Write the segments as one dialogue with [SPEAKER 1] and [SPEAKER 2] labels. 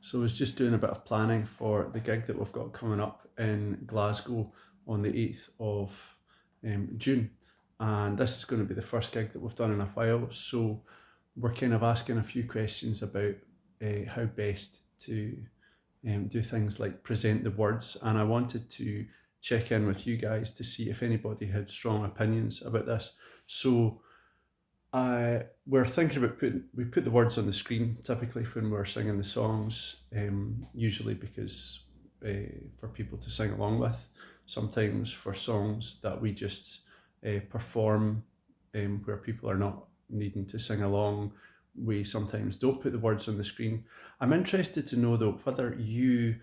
[SPEAKER 1] So I was just doing a bit of planning for the gig that we've got coming up in Glasgow on the 8th of June. And this is going to be the first gig that we've done in a while. So we're kind of asking a few questions about how best to do things like present the words. And I wanted to check in with you guys to see if anybody had strong opinions about this. So we're thinking about we put the words on the screen typically when we're singing the songs, usually because for people to sing along with. Sometimes for songs that we just perform, where people are not needing to sing along, we sometimes don't put the words on the screen. I'm interested to know though whether you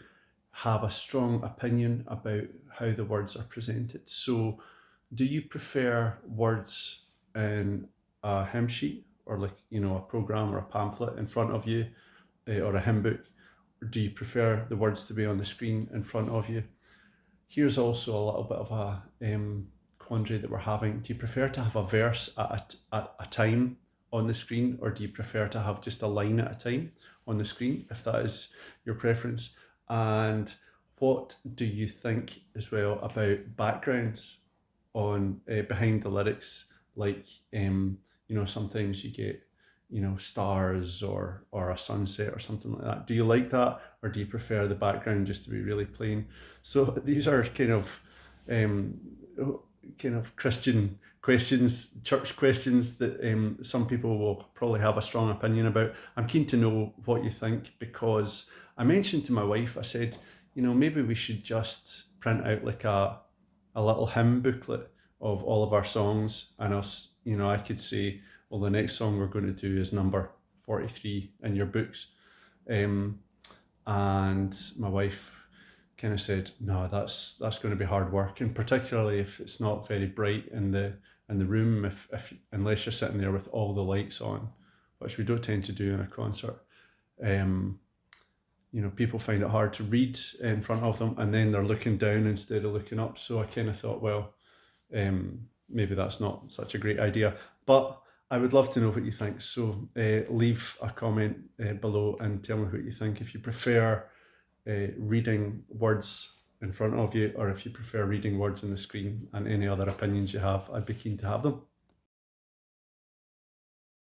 [SPEAKER 1] have a strong opinion about how the words are presented. So do you prefer words in a hymn sheet, or like, a program or a pamphlet in front of you, or a hymn book? Or do you prefer the words to be on the screen in front of you? Here's also a little bit of a quandary that we're having. Do you prefer to have a verse at a time on the screen, or do you prefer to have just a line at a time on the screen, if that is your preference? And what do you think as well about backgrounds on behind the lyrics? Like, sometimes you get, stars or a sunset or something like that. Do you like that, or do you prefer the background just to be really plain? So these are kind of Christian questions, church questions that some people will probably have a strong opinion about. I'm keen to know what you think, because I mentioned to my wife, I said, maybe we should just print out like a little hymn booklet of all of our songs, and I could say, well, the next song we're going to do is number 43 in your books. And my wife kind of said, no, that's going to be hard work, and particularly if it's not very bright in the room, if unless you're sitting there with all the lights on, which we don't tend to do in a concert. People find it hard to read in front of them, and then they're looking down instead of looking up. So I kind of thought, well, maybe that's not such a great idea, but I would love to know what you think. So leave a comment below and tell me what you think. If you prefer reading words in front of you, or if you prefer reading words on the screen, and any other opinions you have, I'd be keen to have them.